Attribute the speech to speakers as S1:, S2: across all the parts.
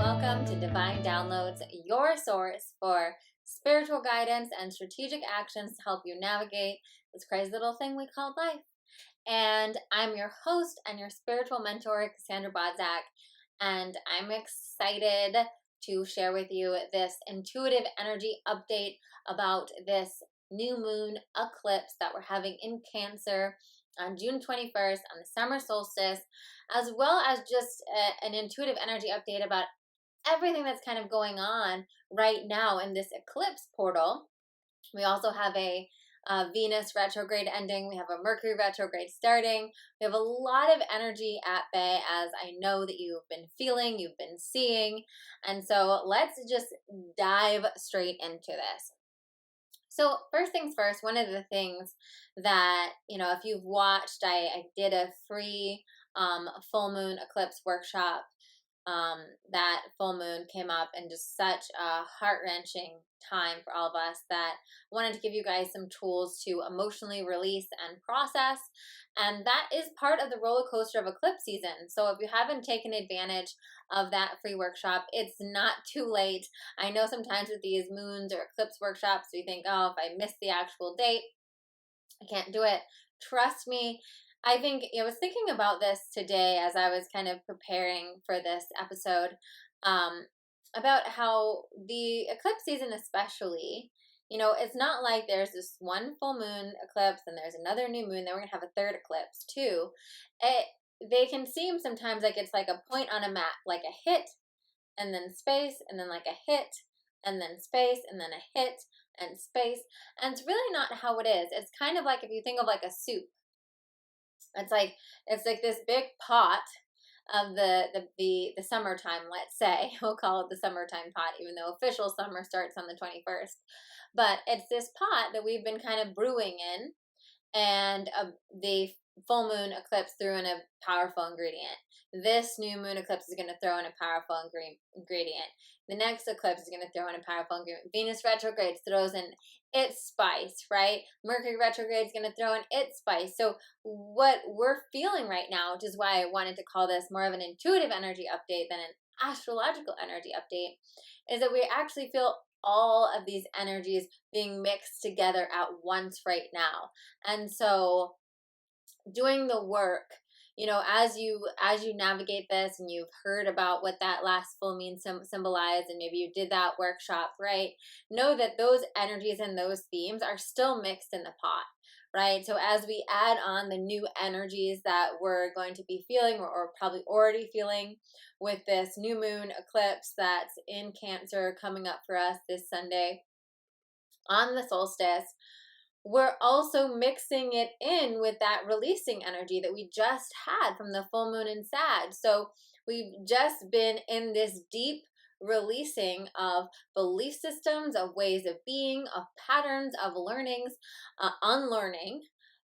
S1: Welcome to Divine Downloads, your source for spiritual guidance and strategic actions to help you navigate this crazy little thing we call life. And I'm your host and your spiritual mentor, Cassandra, and I'm excited to share with you this intuitive energy update about this new moon eclipse that we're having in Cancer on June 21st on the summer solstice, as well as just an intuitive energy update about everything that's kind of going on right now in this eclipse portal. We also have a Venus retrograde ending. We have a Mercury retrograde starting. We have a lot of energy at bay, as I know that you've been feeling, you've been seeing. And so let's just dive straight into this. So first things first, one of the things that, if you've watched, I did a free full moon eclipse workshop. That full moon came up in just such a heart-wrenching time for all of us that I wanted to give you guys some tools to emotionally release and process. And that is part of the roller coaster of eclipse season. So if you haven't taken advantage of that free workshop, it's not too late. I know sometimes with these moons or eclipse workshops, we think, oh, if I miss the actual date, I can't do it. Trust me. I think I was thinking about this today as I was kind of preparing for this episode, about how the eclipse season especially, it's not like there's this one full moon eclipse and there's another new moon, then we're going to have a third eclipse too. They can seem sometimes like it's like a point on a map, like a hit and then space and then like a hit and then space and then a hit and space. And it's really not how it is. It's kind of like if you think of like a soup. It's like this big pot of the summertime, let's say. We'll call it the summertime pot, even though official summer starts on the 21st. But it's this pot that we've been kind of brewing in, and the full moon eclipse threw in a powerful ingredient. This new moon eclipse is going to throw in a powerful ingredient. The next eclipse is going to throw in a powerful ingredient. Venus retrograde throws in its spice, right? Mercury retrograde is going to throw in its spice. So what we're feeling right now, which is why I wanted to call this more of an intuitive energy update than an astrological energy update, is that we actually feel all of these energies being mixed together at once right now. And so doing the work, as you navigate this and you've heard about what that last full moon symbolized, and maybe you did that workshop, right? Know that those energies and those themes are still mixed in the pot, right? So as we add on the new energies that we're going to be feeling or probably already feeling with this new moon eclipse that's in Cancer coming up for us this Sunday on the solstice, we're also mixing it in with that releasing energy that we just had from the full moon in Sag. So we've just been in this deep releasing of belief systems, of ways of being, of patterns, of learnings, unlearning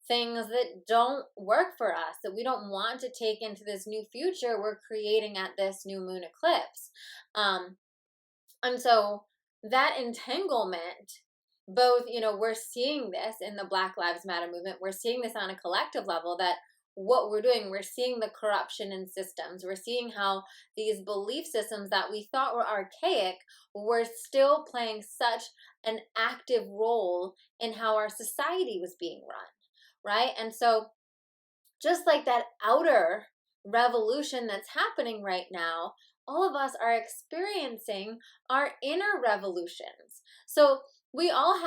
S1: things that don't work for us, that we don't want to take into this new future we're creating at this new moon eclipse. And so that entanglement, both, we're seeing this in the Black Lives Matter movement. We're seeing this on a collective level, that what we're doing, we're seeing the corruption in systems. We're seeing how these belief systems that we thought were archaic were still playing such an active role in how our society was being run, right? And so just like that outer revolution that's happening right now, all of us are experiencing our inner revolutions. So we all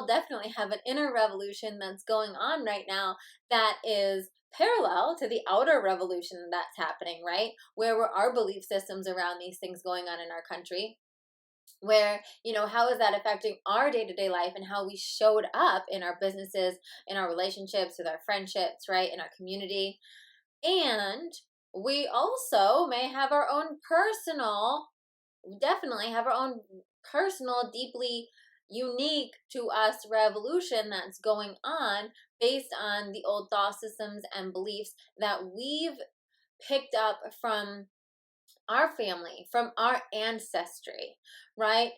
S1: definitely have an inner revolution that's going on right now that is parallel to the outer revolution that's happening, right? Where were our belief systems around these things going on in our country? Where, how is that affecting our day-to-day life and how we showed up in our businesses, in our relationships, with our friendships, right? In our community. And we also may have our own personal, deeply unique to us revolution that's going on based on the old thought systems and beliefs that we've picked up from our family, from our ancestry, right?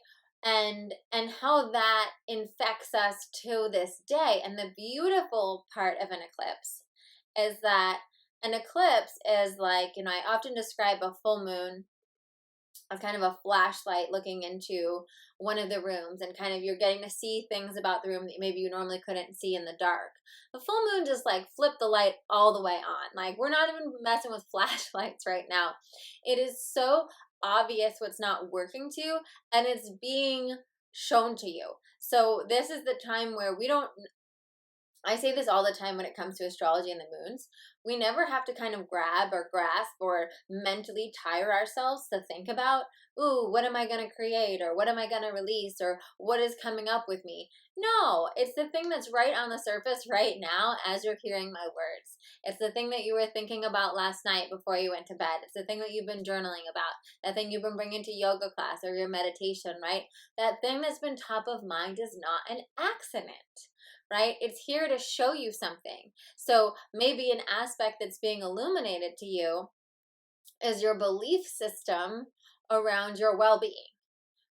S1: And how that infects us to this day. And the beautiful part of an eclipse is that an eclipse is like, I often describe a full moon as kind of a flashlight looking into one of the rooms, and kind of you're getting to see things about the room that maybe you normally couldn't see in the dark. The full moon just like flipped the light all the way on. Like, we're not even messing with flashlights right now. It is so obvious what's not working to you, and it's being shown to you. So this is the time where we don't, I say this all the time when it comes to astrology and the moons. We never have to kind of grab or grasp or mentally tire ourselves to think about, ooh, what am I going to create, or what am I going to release, or what is coming up with me. No, it's the thing that's right on the surface right now as you're hearing my words. It's the thing that you were thinking about last night before you went to bed. It's the thing that you've been journaling about, that thing you've been bringing to yoga class or your meditation, right? That thing that's been top of mind is not an accident, right? It's here to show you something. So maybe an aspect that's being illuminated to you is your belief system around your well-being,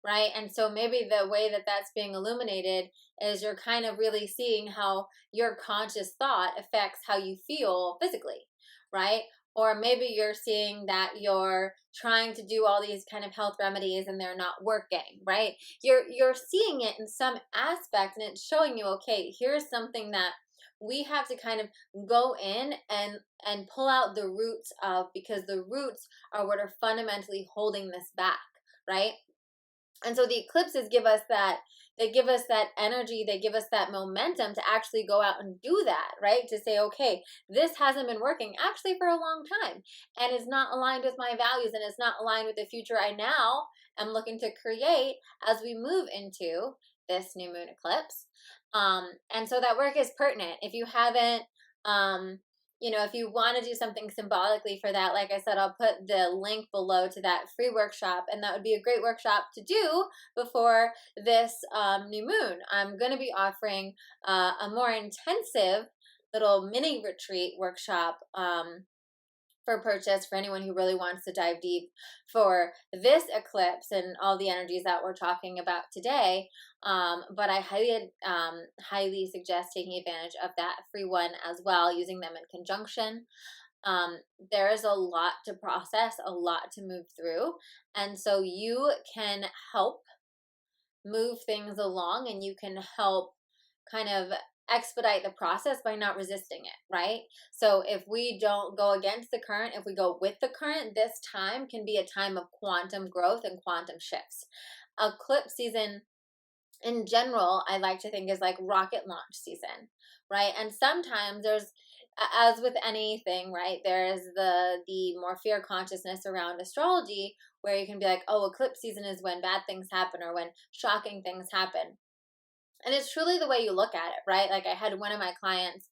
S1: right? And so maybe the way that that's being illuminated is you're kind of really seeing how your conscious thought affects how you feel physically, right? Or maybe you're seeing that you're trying to do all these kind of health remedies and they're not working, right? You're seeing it in some aspect, and it's showing you, okay, here's something that we have to kind of go in and pull out the roots of, because the roots are what are fundamentally holding this back, right? And so the eclipses give us that, they give us that energy, they give us that momentum to actually go out and do that, right? To say, okay, this hasn't been working actually for a long time, and it's not aligned with my values, and it's not aligned with the future I now am looking to create as we move into this new moon eclipse. And so that work is pertinent. If you haven't, if you want to do something symbolically for that, like I said, I'll put the link below to that free workshop, and that would be a great workshop to do before this new moon. I'm going to be offering a more intensive little mini retreat workshop for purchase for anyone who really wants to dive deep for this eclipse and all the energies that we're talking about today. But I highly suggest taking advantage of that free one as well, using them in conjunction. There is a lot to process, a lot to move through, and so you can help move things along, and you can help kind of expedite the process by not resisting it, right? So if we don't go against the current, if we go with the current, this time can be a time of quantum growth and quantum shifts. Eclipse season in general, I like to think is like rocket launch season, right? And sometimes there's, as with anything, right, there's the more fear consciousness around astrology, where you can be like, oh, eclipse season is when bad things happen or when shocking things happen. And it's truly the way you look at it, right? Like, I had one of my clients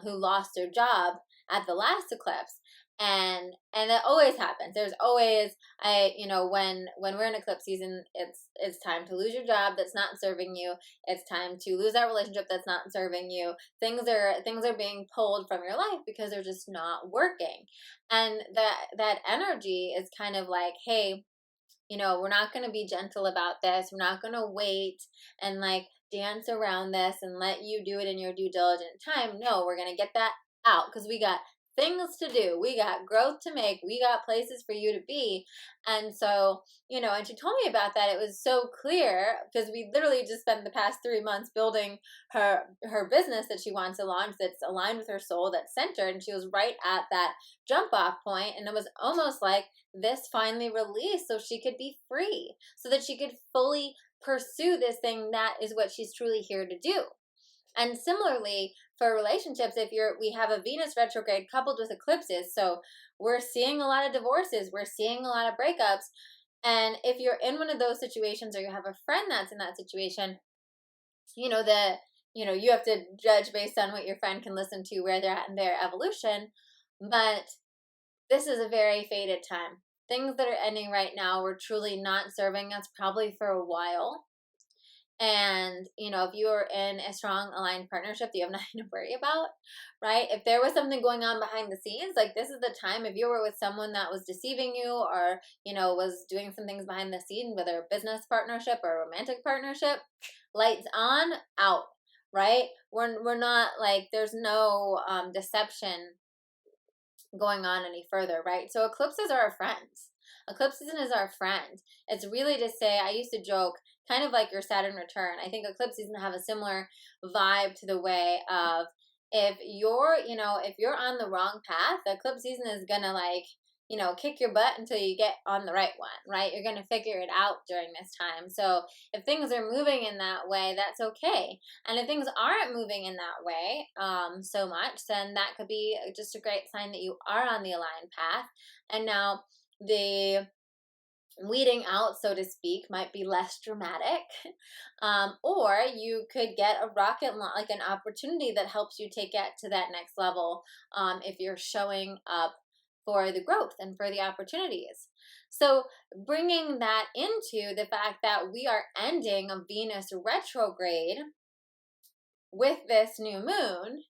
S1: who lost their job at the last eclipse, and that always happens. There's always, when we're in eclipse season, it's time to lose your job that's not serving you. It's time to lose that relationship that's not serving you. Things are being pulled from your life because they're just not working, and that energy is kind of like, hey, we're not going to be gentle about this. We're not going to wait and like dance around this and let you do it in your due diligent time. No, we're going to get that out because we got things to do. We got growth to make. We got places for you to be. And so, and she told me about that. It was so clear because we literally just spent the past 3 months building her business that she wants to launch, that's aligned with her soul, that's centered. And she was right at that jump off point. And it was almost like this finally released so she could be free, so that she could fully pursue this thing that is what she's truly here to do. And similarly for relationships, we have a Venus retrograde coupled with eclipses, so we're seeing a lot of divorces, we're seeing a lot of breakups. And if you're in one of those situations, or you have a friend that's in that situation, you have to judge based on what your friend can listen to, where they're at in their evolution. But this is a very fated time. Things that are ending right now were truly not serving us probably for a while. And, if you are in a strong aligned partnership, you have nothing to worry about, right? If there was something going on behind the scenes, like, this is the time. If you were with someone that was deceiving you, or, was doing some things behind the scene, whether a business partnership or a romantic partnership, lights on, out, right? We're not like, there's no deception going on any further, right? So eclipses are our friends. Eclipse season is our friend. It's really to say, I used to joke, kind of like your Saturn return. I think eclipse season have a similar vibe to the way of, if you're, if you're on the wrong path, the eclipse season is gonna like, kick your butt until you get on the right one, right? You're gonna figure it out during this time. So if things are moving in that way, that's okay. And if things aren't moving in that way so much, then that could be just a great sign that you are on the aligned path. And now the weeding out, so to speak, might be less dramatic. Or you could get a rocket like an opportunity that helps you take it to that next level if you're showing up for the growth and for the opportunities. So bringing that into the fact that we are ending a Venus retrograde with this new moon,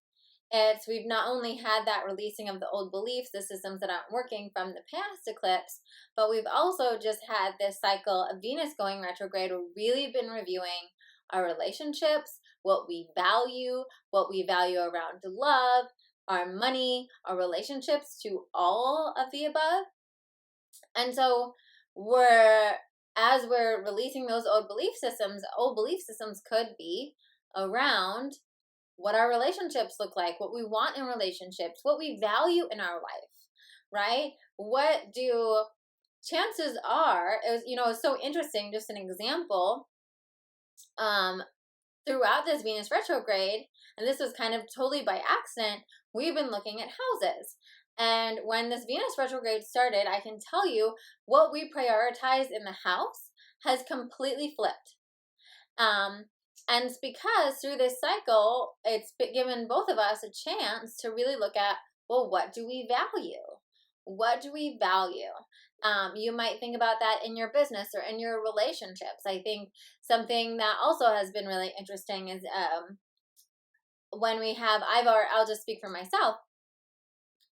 S1: we've not only had that releasing of the old beliefs, the systems that aren't working from the past eclipse, but we've also just had this cycle of Venus going retrograde. We've really been reviewing our relationships, what we value around love, our money, our relationships, to all of the above. And so as we're releasing those old belief systems could be around what our relationships look like, what we want in relationships, what we value in our life, right? Chances are, it's so interesting, just an example, throughout this Venus retrograde, and this was kind of totally by accident, we've been looking at houses. And when this Venus retrograde started, I can tell you what we prioritize in the house has completely flipped. And it's because through this cycle, it's given both of us a chance to really look at, well, what do we value? What do we value? You might think about that in your business or in your relationships. I think something that also has been really interesting is I'll just speak for myself.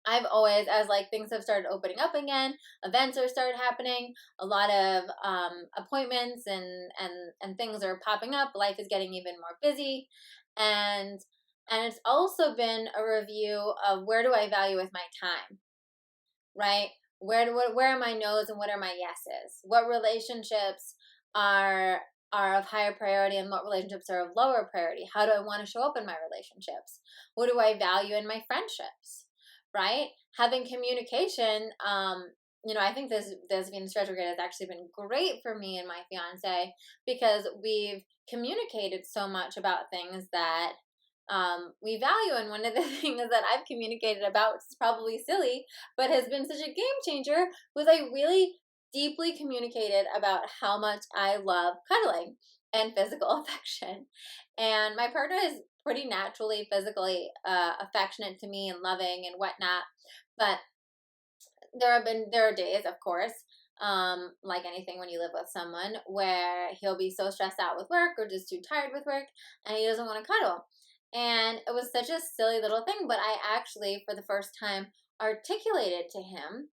S1: I've always, as like things have started opening up again, events are started happening, a lot of appointments and things are popping up. Life is getting even more busy, and it's also been a review of where do I value with my time, right? Where are my no's and what are my yeses? What relationships are of higher priority and what relationships are of lower priority? How do I want to show up in my relationships? What do I value in my friendships? Right? Having communication, I think this Venus retrograde has actually been great for me and my fiance, because we've communicated so much about things that we value. And one of the things that I've communicated about, which is probably silly, but has been such a game changer, was I really deeply communicated about how much I love cuddling and physical affection. And my partner is pretty naturally physically affectionate to me and loving and whatnot, but there are days, of course, like anything when you live with someone, where he'll be so stressed out with work or just too tired with work and he doesn't want to cuddle. And it was such a silly little thing, but I actually, for the first time, articulated to him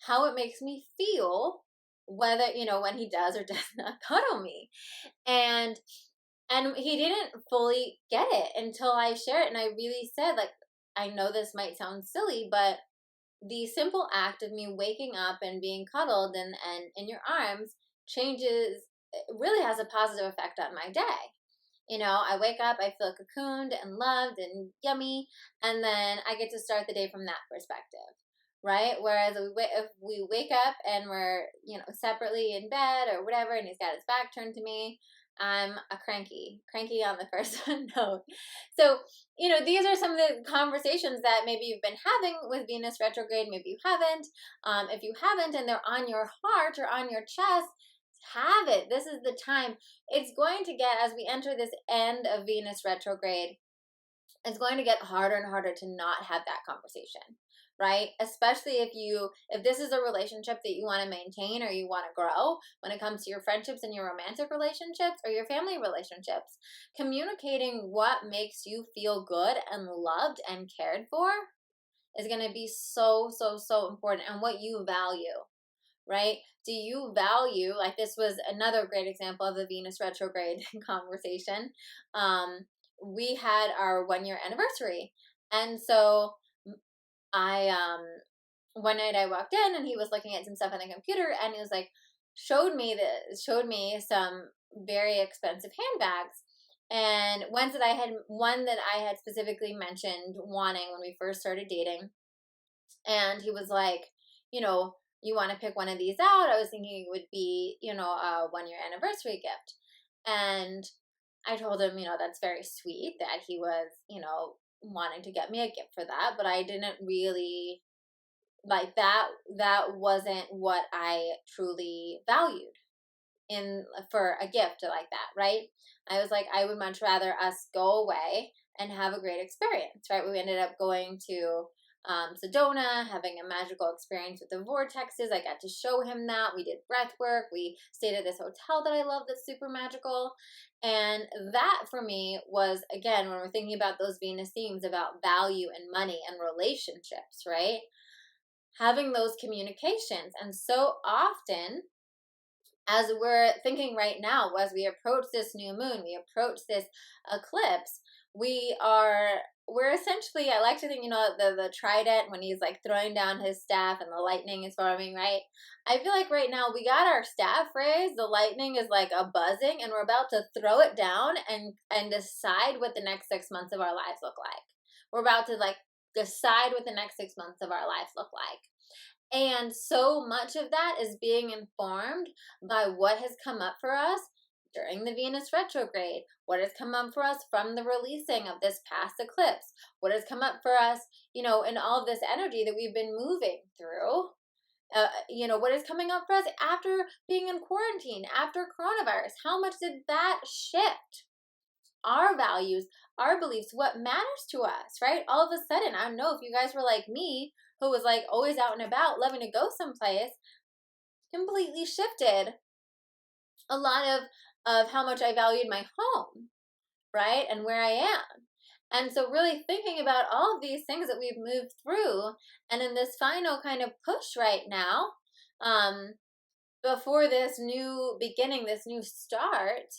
S1: how it makes me feel whether, when he does or does not cuddle me. And he didn't fully get it until I shared it. And I really said, like, I know this might sound silly, but the simple act of me waking up and being cuddled and in your arms really has a positive effect on my day. I wake up, I feel cocooned and loved and yummy, and then I get to start the day from that perspective, right? Whereas if we wake up and we're, separately in bed or whatever, and he's got his back turned to me, I'm a cranky on the first note. So, these are some of the conversations that maybe you've been having with Venus retrograde. Maybe you haven't. If you haven't and they're on your heart or on your chest, have it. This is the time. It's going to get, as we enter this end of Venus retrograde, it's going to get harder and harder to not have that conversation, right? Especially if this is a relationship that you want to maintain or you want to grow when it comes to your friendships and your romantic relationships or your family relationships. Communicating what makes you feel good and loved and cared for is going to be so, so, so important, and what you value, right? Do you value, like this was another great example of the Venus retrograde conversation. We had our 1-year anniversary. And so one night I walked in and he was looking at some stuff on the computer, and he was like, showed me some very expensive handbags. And one that I had specifically mentioned wanting when we first started dating. And he was like, you want to pick one of these out? I was thinking it would be, a 1-year anniversary gift. And I told him, that's very sweet that he was, wanting to get me a gift for that. But I didn't really like that. That wasn't what I truly valued for a gift like that, right? I was like, I would much rather us go away and have a great experience, right? We ended up going to Sedona, having a magical experience with the vortexes. I got to show him that. We did breath work. We stayed at this hotel that I love that's super magical. And that for me was, again, when we're thinking about those Venus themes about value and money and relationships, right? Having those communications. And so often, as we're thinking right now, as we approach this new moon, we approach this eclipse, we're essentially, I like to think, the trident when he's like throwing down his staff and the lightning is forming, right? I feel like right now we got our staff raised, the lightning is like a buzzing, and we're about to throw it down and decide what the next 6 months of our lives look like. We're about to like decide what the next 6 months of our lives look like. And so much of that is being informed by what has come up for us during the Venus retrograde, what has come up for us from the releasing of this past eclipse, what has come up for us, in all of this energy that we've been moving through. What is coming up for us after being in quarantine, after coronavirus? How much did that shift our values, our beliefs, what matters to us, right? All of a sudden, I don't know if you guys were like me, who was like always out and about, loving to go someplace, completely shifted a lot of how much I valued my home, right? And where I am. And so really thinking about all of these things that we've moved through, and in this final kind of push right now, before this new beginning, this new start,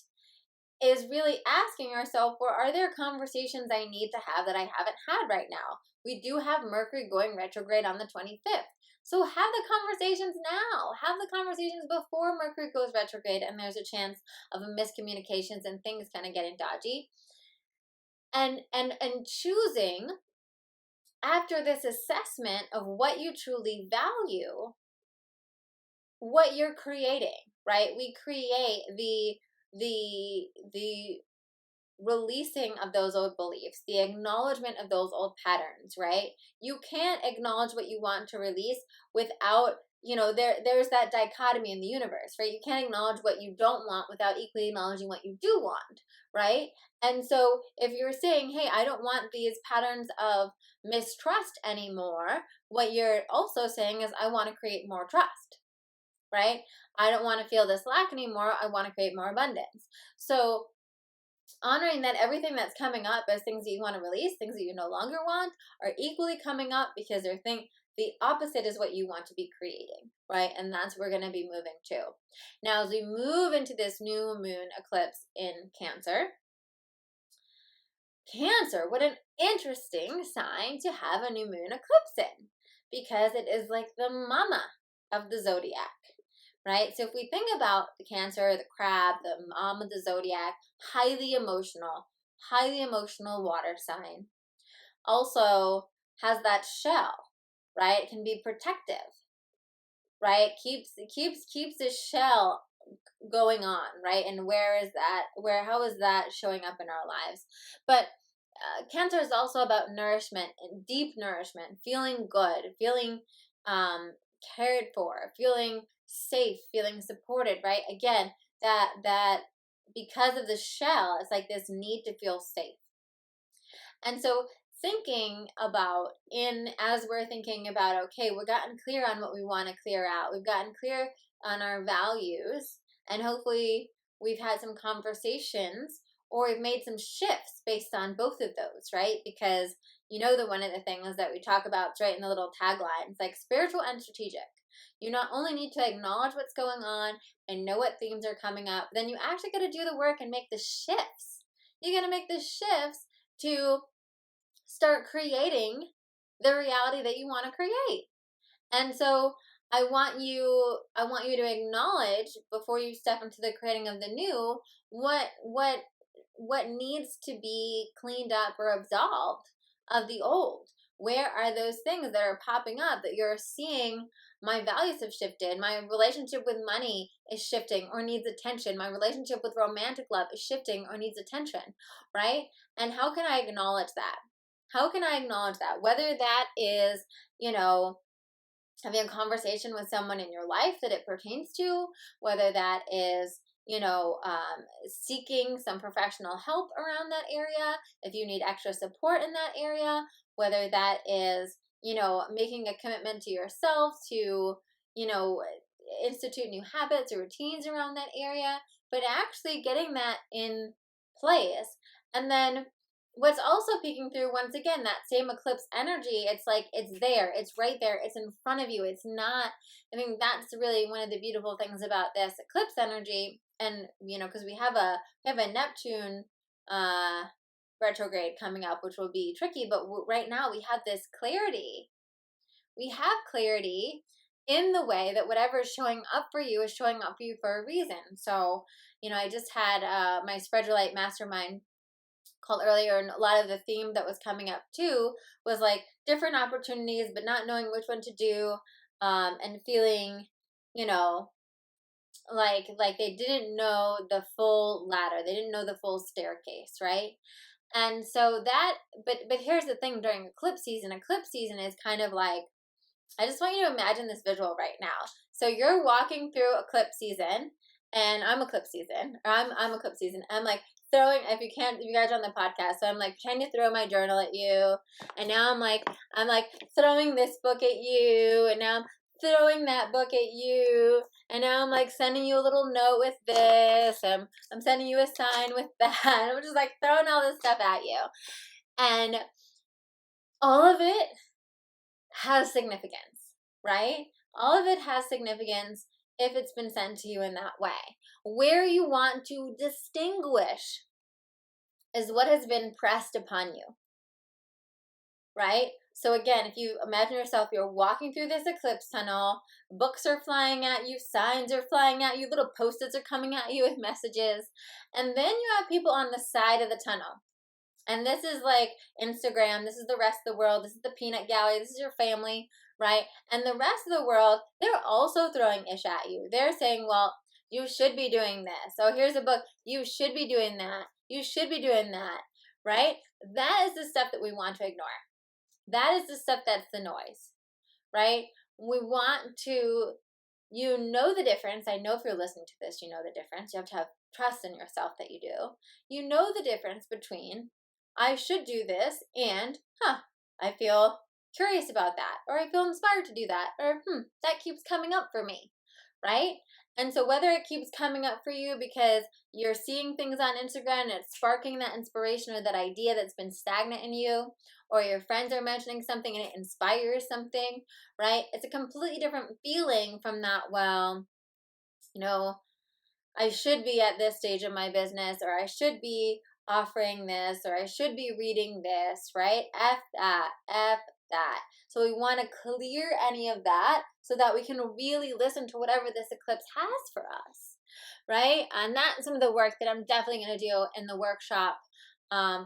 S1: is really asking ourselves, well, are there conversations I need to have that I haven't had right now? We do have Mercury going retrograde on the 25th. So have the conversations now. Have the conversations before Mercury goes retrograde and there's a chance of miscommunications and things kind of getting dodgy. And choosing, after this assessment of what you truly value, what you're creating, right? We create the releasing of those old beliefs, the acknowledgement of those old patterns, right? You can't acknowledge what you want to release without, there's that dichotomy in the universe, right? You can't acknowledge what you don't want without equally acknowledging what you do want, right? And so if you're saying, hey, I don't want these patterns of mistrust anymore, what you're also saying is, I want to create more trust, right? I don't want to feel this lack anymore. I want to create more abundance. So honoring that everything that's coming up as things that you want to release, things that you no longer want, are equally coming up because the opposite is what you want to be creating, right? And that's where we're going to be moving to. Now, as we move into this new moon eclipse in Cancer, what an interesting sign to have a new moon eclipse in, because it is like the mama of the zodiac. Right? So if we think about the Cancer, the crab, the mom of the zodiac, highly emotional water sign, also has that shell, right? It can be protective, right? Keeps the shell going on, right? And how is that showing up in our lives? But Cancer is also about nourishment, and deep nourishment, feeling good, feeling cared for, feeling safe, feeling supported, right? Again, that because of the shell, it's like this need to feel safe. And so thinking about, as we're thinking about, okay, we've gotten clear on what we want to clear out, we've gotten clear on our values, and hopefully we've had some conversations, or we've made some shifts based on both of those, right? Because one of the things that we talk about, it's right in the little tagline, it's like spiritual and strategic. You not only need to acknowledge what's going on and know what themes are coming up, then you actually got to do the work and make the shifts. You got to make the shifts to start creating the reality that you want to create. And so I want you to acknowledge before you step into the creating of the new what needs to be cleaned up or absolved of the old. Where are those things that are popping up that you're seeing? My values have shifted. My relationship with money is shifting or needs attention. My relationship with romantic love is shifting or needs attention, right? And how can I acknowledge that? How can I acknowledge that? Whether that is, having a conversation with someone in your life that it pertains to, whether that is, seeking some professional help around that area, if you need extra support in that area, whether that is, making a commitment to yourself to, institute new habits or routines around that area, but actually getting that in place. And then what's also peeking through, once again, that same eclipse energy, it's like it's there, it's right there, it's in front of you. It's not, I think that's really one of the beautiful things about this eclipse energy. And because we have a Neptune retrograde coming up, which will be tricky, but right now we have this clarity. We have clarity in the way that whatever is showing up for you is showing up for you for a reason. So I just had my Spread Your Light mastermind called earlier, and a lot of the theme that was coming up too was like different opportunities but not knowing which one to do, and feeling like they didn't know the full ladder, they didn't know the full staircase, right? And so that, but here's the thing, during eclipse season is kind of like, I just want you to imagine this visual right now. So you're walking through eclipse season, and I'm eclipse season, or I'm eclipse season. I'm like throwing, if you guys are on the podcast, so I'm like trying to throw my journal at you, and now I'm like throwing this book at you, and now I'm throwing that book at you, and now I'm like sending you a little note with this, and I'm sending you a sign with that. I'm just like throwing all this stuff at you, and all of it has significance, right? All of it has significance if it's been sent to you in that way. Where you want to distinguish is what has been pressed upon you, right? So again, if you imagine yourself, you're walking through this eclipse tunnel, books are flying at you, signs are flying at you, little post-its are coming at you with messages, and then you have people on the side of the tunnel. And this is like Instagram, this is the rest of the world, this is the peanut gallery, this is your family, right? And the rest of the world, they're also throwing ish at you. They're saying, well, you should be doing this. So here's a book, you should be doing that. You should be doing that, right? That is the stuff that we want to ignore. That is the stuff that's the noise, right? We want to, the difference. I know if you're listening to this, you know the difference. You have to have trust in yourself that you do. You know the difference between I should do this and, I feel curious about that, or I feel inspired to do that, or that keeps coming up for me, right? And so whether it keeps coming up for you because you're seeing things on Instagram and it's sparking that inspiration or that idea that's been stagnant in you, or your friends are mentioning something and it inspires something, right? It's a completely different feeling from that, well, I should be at this stage of my business, or I should be offering this, or I should be reading this, right? F that, F that. So we want to clear any of that so that we can really listen to whatever this eclipse has for us, right? And that's some of the work that I'm definitely going to do in the workshop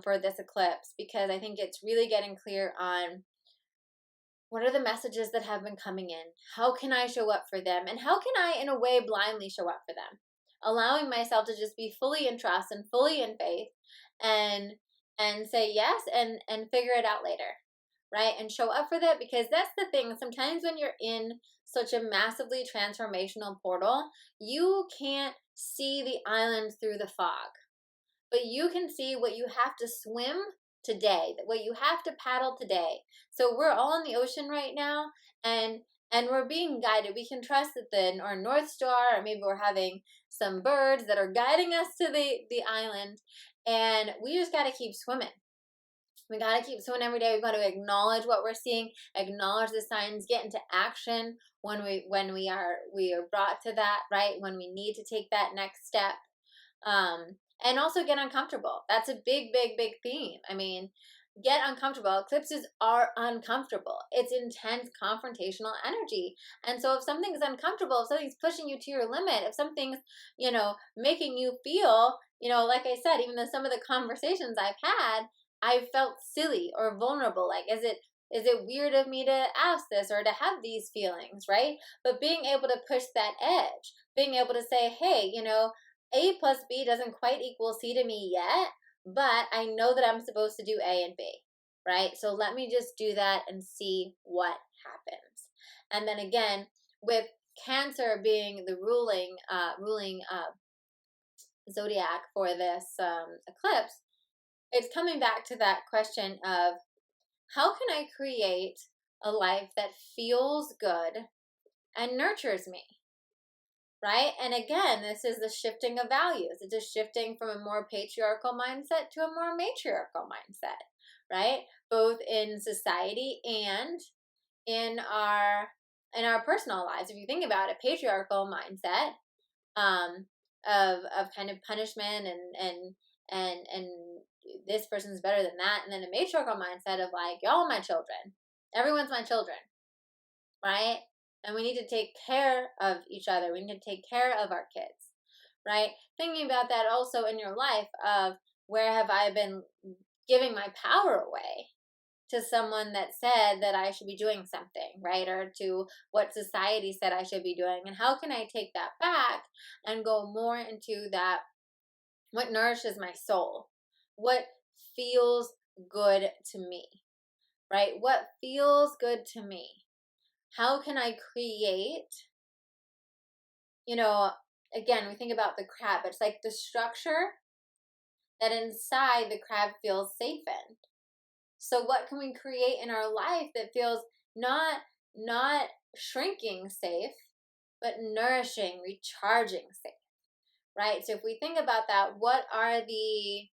S1: for this eclipse, because I think it's really getting clear on what are the messages that have been coming in? How can I show up for them? And how can I, in a way, blindly show up for them? Allowing myself to just be fully in trust and fully in faith, and say yes and figure it out later, right? And show up for that, because that's the thing. Sometimes when you're in such a massively transformational portal, you can't see the island through the fog, but you can see what you have to swim today, what you have to paddle today. So we're all in the ocean right now, and we're being guided. We can trust that our North Star, or maybe we're having some birds that are guiding us to the island, and we just got to keep swimming. We got to keep swimming every day. We've got to acknowledge what we're seeing, acknowledge the signs, get into action when we are brought to that, right? When we need to take that next step. And also get uncomfortable. That's a big, big, big theme. I mean, get uncomfortable. Eclipses are uncomfortable. It's intense confrontational energy. And so if something's uncomfortable, if something's pushing you to your limit, if something's, making you feel, like I said, even though some of the conversations I've had, I felt silly or vulnerable. Like, is it weird of me to ask this or to have these feelings, right? But being able to push that edge, being able to say, hey, A plus B doesn't quite equal C to me yet, but I know that I'm supposed to do A and B, right? So let me just do that and see what happens. And then again, with Cancer being the ruling zodiac for this eclipse, it's coming back to that question of how can I create a life that feels good and nurtures me? Right? And again, this is the shifting of values. It's a shifting from a more patriarchal mindset to a more matriarchal mindset, right? Both in society and in our personal lives. If you think about it, patriarchal mindset of kind of punishment and this person's better than that, and then a matriarchal mindset of like, y'all are my children, everyone's my children, right? And we need to take care of each other. We need to take care of our kids, right? Thinking about that also in your life of where have I been giving my power away to someone that said that I should be doing something, right? Or to what society said I should be doing. And how can I take that back and go more into that, what nourishes my soul? What feels good to me, right? What feels good to me? How can I create, again, we think about the crab. It's like the structure that inside the crab feels safe in. So what can we create in our life that feels not shrinking safe, but nourishing, recharging safe, right? So if we think about that, what are the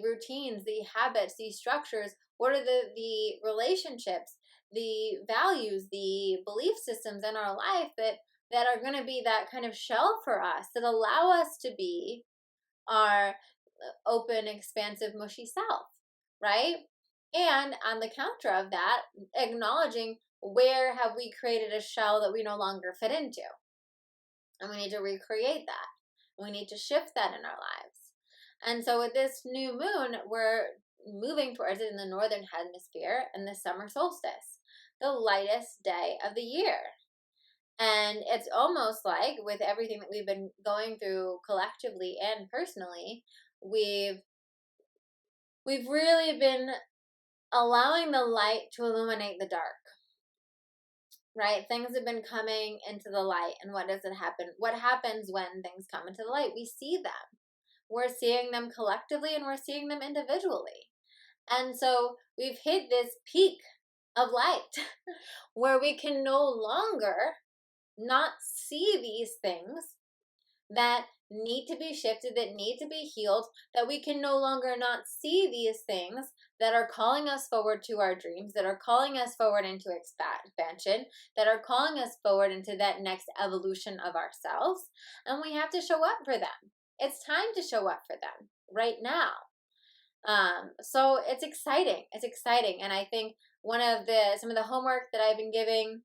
S1: routines, the habits, these structures? What are the relationships, the values, the belief systems in our life that are going to be that kind of shell for us, that allow us to be our open, expansive, mushy self, right? And on the counter of that, acknowledging where have we created a shell that we no longer fit into. And we need to recreate that. We need to shift that in our lives. And so with this new moon, we're moving towards it in the northern hemisphere and the summer solstice, the lightest day of the year. And it's almost like with everything that we've been going through collectively and personally, we've really been allowing the light to illuminate the dark, right? Things have been coming into the light. And what does it happen? What happens when things come into the light? We see them. We're seeing them collectively and we're seeing them individually. And so we've hit this peak of light where we can no longer not see these things that need to be shifted, that need to be healed, that we can no longer not see these things that are calling us forward to our dreams, that are calling us forward into expansion, that are calling us forward into that next evolution of ourselves. And we have to show up for them. It's time to show up for them right now. So it's exciting. It's exciting. And I think some of the homework that I've been giving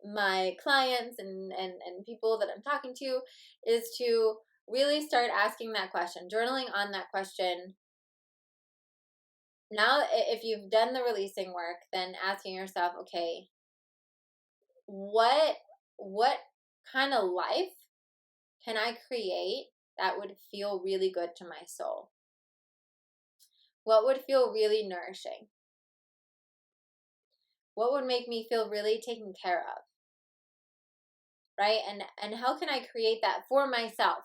S1: my clients and people that I'm talking to is to really start asking that question, journaling on that question. Now, if you've done the releasing work, then asking yourself, okay, what kind of life can I create that would feel really good to my soul? What would feel really nourishing? What would make me feel really taken care of? Right? And how can I create that for myself?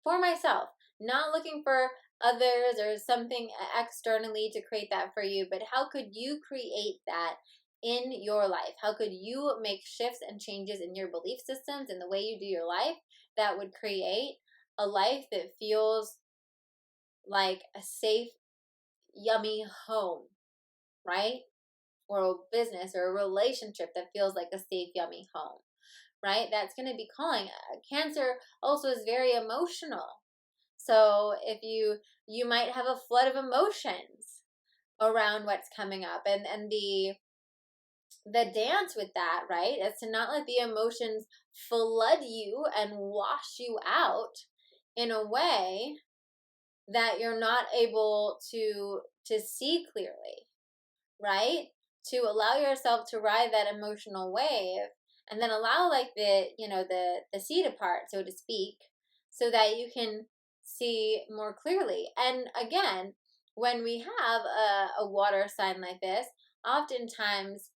S1: For myself. Not looking for others or something externally to create that for you, but how could you create that in your life? How could you make shifts and changes in your belief systems and the way you do your life that would create a life that feels like a safe, yummy home, right? Or a business or a relationship that feels like a safe, yummy home, right? That's going to be calling. Cancer also is very emotional. So if you might have a flood of emotions around what's coming up, and the dance with that, right, is to not let the emotions flood you and wash you out in a way that you're not able to see clearly, right? To allow yourself to ride that emotional wave, and then allow like the sea to part, so to speak, so that you can see more clearly. And again, when we have a water sign like this, oftentimes,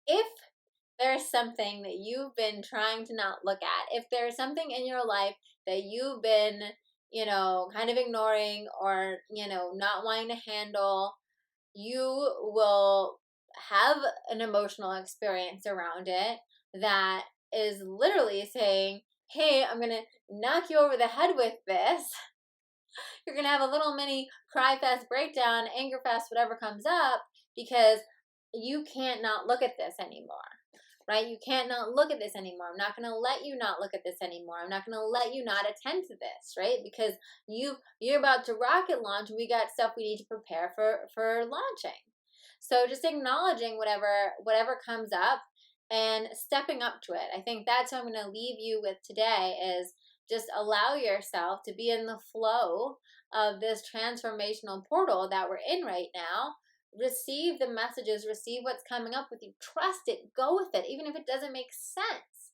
S1: if there's something that you've been trying to not look at, if there's something in your life that you've been, kind of ignoring, or, not wanting to handle, you will have an emotional experience around it that is literally saying, hey, I'm going to knock you over the head with this. You're going to have a little mini cry fest, breakdown, anger fest, whatever comes up, because you can't not look at this anymore. Right? You can't not look at this anymore. I'm not going to let you not look at this anymore. I'm not going to let you not attend to this, right? Because you're about to rocket launch, and we got stuff we need to prepare for launching. So just acknowledging whatever comes up and stepping up to it. I think that's what I'm going to leave you with today, is just allow yourself to be in the flow of this transformational portal that we're in right now. Receive the messages, receive what's coming up with you, trust it, go with it, even if it doesn't make sense.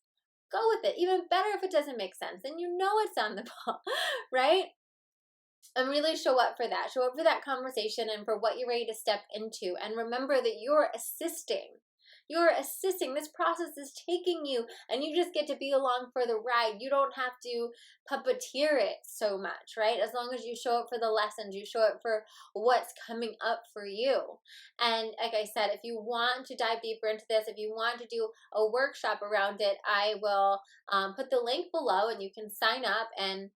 S1: Go with it. Even better if it doesn't make sense, then you know it's on the ball, right? And really show up for that. Show up for that conversation and for what you're ready to step into. And remember that you're assisting. You're assisting. This process is taking you, and you just get to be along for the ride. You don't have to puppeteer it so much, right? As long as you show up for the lessons, you show up for what's coming up for you. And like I said, if you want to dive deeper into this, if you want to do a workshop around it, I will put the link below, and you can sign up, and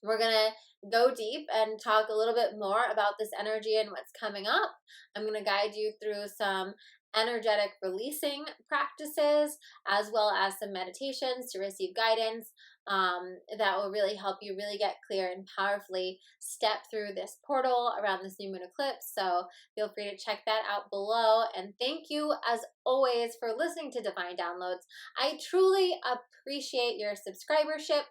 S1: we're going to go deep and talk a little bit more about this energy and what's coming up. I'm going to guide you through some energetic releasing practices, as well as some meditations to receive guidance that will really help you really get clear and powerfully step through this portal around this new moon eclipse. So feel free to check that out below. And thank you, as always, for listening to Divine Downloads. I truly appreciate your subscribership.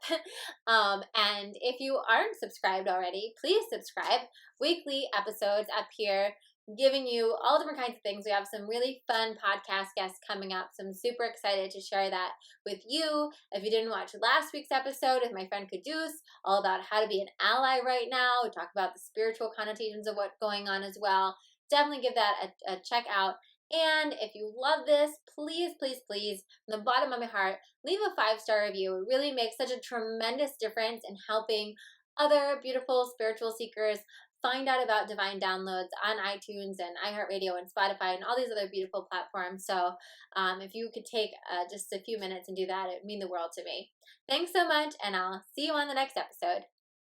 S1: And if you aren't subscribed already, please subscribe. Weekly episodes up here, giving you all different kinds of things. We have some really fun podcast guests coming up, so I'm super excited to share that with you. If you didn't watch last week's episode with my friend Caduce, all about how to be an ally right now, we talk about the spiritual connotations of what's going on as well. Definitely give that a check out. And if you love this, please, please, please, from the bottom of my heart, leave a 5-star review. It really makes such a tremendous difference in helping other beautiful spiritual seekers find out about Divine Downloads on iTunes and iHeartRadio and Spotify and all these other beautiful platforms. So if you could take just a few minutes and do that, it would mean the world to me. Thanks so much, and I'll see you on the next episode.